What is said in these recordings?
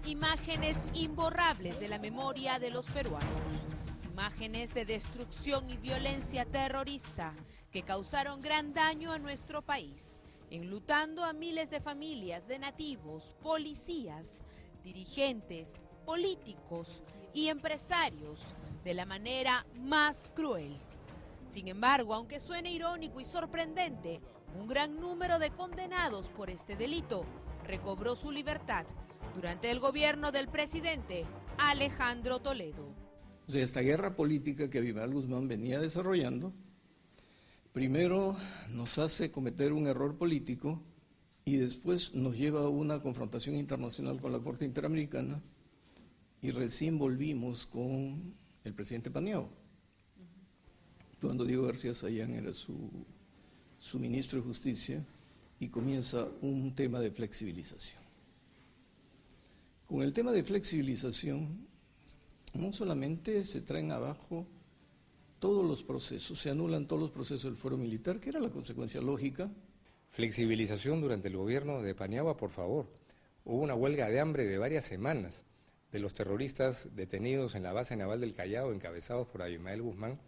Imágenes imborrables de la memoria de los peruanos. Imágenes de destrucción y violencia terrorista que causaron gran daño a nuestro país, enlutando a miles de familias de nativos, policías, dirigentes, políticos y empresarios de la manera más cruel. Sin embargo, aunque suene irónico y sorprendente, un gran número de condenados por este delito recobró su libertad durante el gobierno del presidente Alejandro Toledo. O sea, esta guerra política que Abimael Guzmán venía desarrollando, primero nos hace cometer un error político y después nos lleva a una confrontación internacional con la Corte Interamericana y recién volvimos con el presidente Paniagua. Cuando Diego García Sayán era su ministro de Justicia y comienza un tema de flexibilización. Con el tema de flexibilización, no solamente se traen abajo todos los procesos, se anulan todos los procesos del fuero militar, que era la consecuencia lógica. Flexibilización durante el gobierno de Paniagua, por favor. Hubo una huelga de hambre de varias semanas de los terroristas detenidos en la base naval del Callao, encabezados por Abimael Guzmán,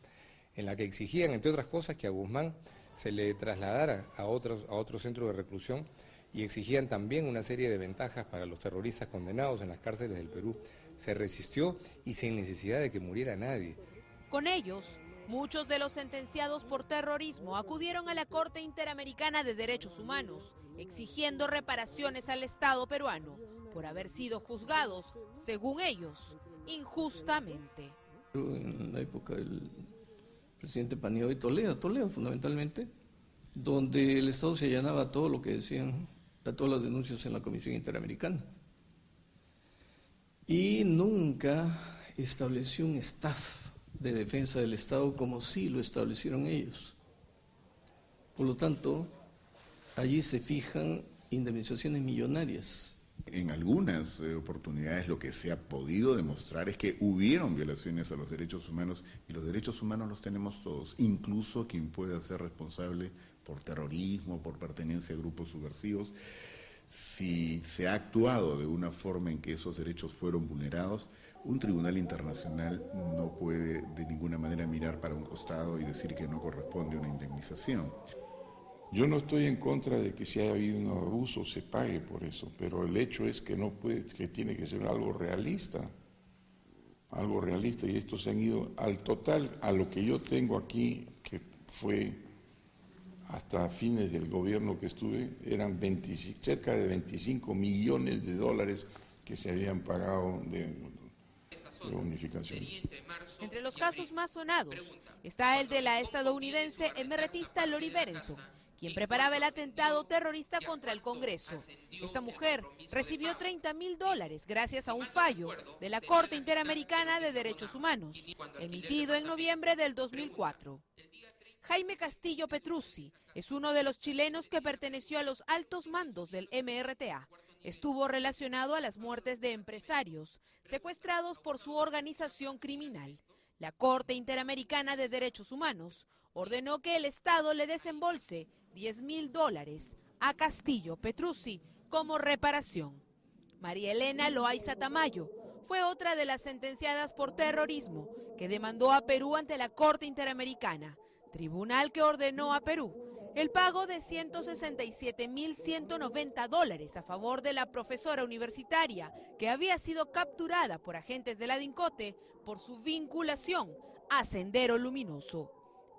en la que exigían, entre otras cosas, que a Guzmán se le trasladara a otro centro de reclusión y exigían también una serie de ventajas para los terroristas condenados en las cárceles del Perú. Se resistió y sin necesidad de que muriera nadie. Con ellos, muchos de los sentenciados por terrorismo acudieron a la Corte Interamericana de Derechos Humanos, exigiendo reparaciones al Estado peruano por haber sido juzgados, según ellos, injustamente. En la época del presidente Paniagua y Toledo fundamentalmente, donde el Estado se allanaba a todo lo que decían, a todas las denuncias en la Comisión Interamericana. Y nunca estableció un staff de defensa del Estado como sí lo establecieron ellos. Por lo tanto, allí se fijan indemnizaciones millonarias. En algunas oportunidades lo que se ha podido demostrar es que hubieron violaciones a los derechos humanos, y los derechos humanos los tenemos todos, incluso quien pueda ser responsable por terrorismo, por pertenencia a grupos subversivos. Si se ha actuado de una forma en que esos derechos fueron vulnerados, un tribunal internacional no puede de ninguna manera mirar para un costado y decir que no corresponde una indemnización. Yo no estoy en contra de que si haya habido un abuso se pague por eso, pero el hecho es que no puede, que tiene que ser algo realista, y estos se han ido al total, a lo que yo tengo aquí, que fue hasta fines del gobierno que estuve, eran cerca de 25 millones de dólares que se habían pagado de bonificación. Entre los casos más sonados está el de la estadounidense emeretista Lori Berenson, quien preparaba el atentado terrorista contra el Congreso. Esta mujer recibió $30.000 gracias a un fallo de la Corte Interamericana de Derechos Humanos, emitido en noviembre del 2004. Jaime Castillo Petruzzi es uno de los chilenos que perteneció a los altos mandos del MRTA. Estuvo relacionado a las muertes de empresarios secuestrados por su organización criminal. La Corte Interamericana de Derechos Humanos ordenó que el Estado le desembolse $10.000 a Castillo Petruzzi como reparación. María Elena Loaiza Tamayo fue otra de las sentenciadas por terrorismo que demandó a Perú ante la Corte Interamericana, tribunal que ordenó a Perú el pago de $167.190 a favor de la profesora universitaria que había sido capturada por agentes de la DINCOTE por su vinculación a Sendero Luminoso.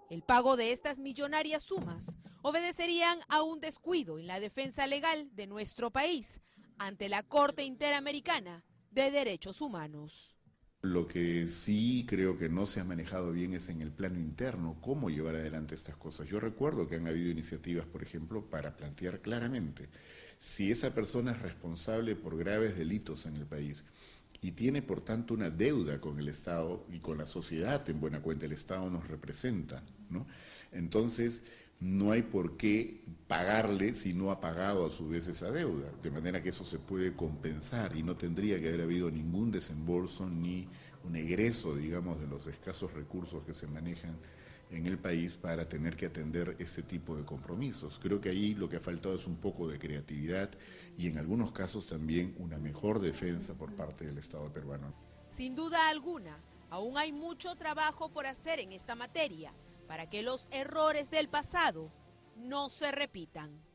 El pago de estas millonarias sumas obedecerían a un descuido en la defensa legal de nuestro país ante la Corte Interamericana de Derechos Humanos. Lo que sí creo que no se ha manejado bien es en el plano interno, cómo llevar adelante estas cosas. Yo recuerdo que han habido iniciativas, por ejemplo, para plantear claramente si esa persona es responsable por graves delitos en el país y tiene, por tanto, una deuda con el Estado y con la sociedad, en buena cuenta, el Estado nos representa, ¿no? Entonces, no hay por qué pagarle si no ha pagado a su vez esa deuda, de manera que eso se puede compensar y no tendría que haber habido ningún desembolso ni un egreso, digamos, de los escasos recursos que se manejan en el país para tener que atender ese tipo de compromisos. Creo que ahí lo que ha faltado es un poco de creatividad y en algunos casos también una mejor defensa por parte del Estado peruano. Sin duda alguna, aún hay mucho trabajo por hacer en esta materia para que los errores del pasado no se repitan.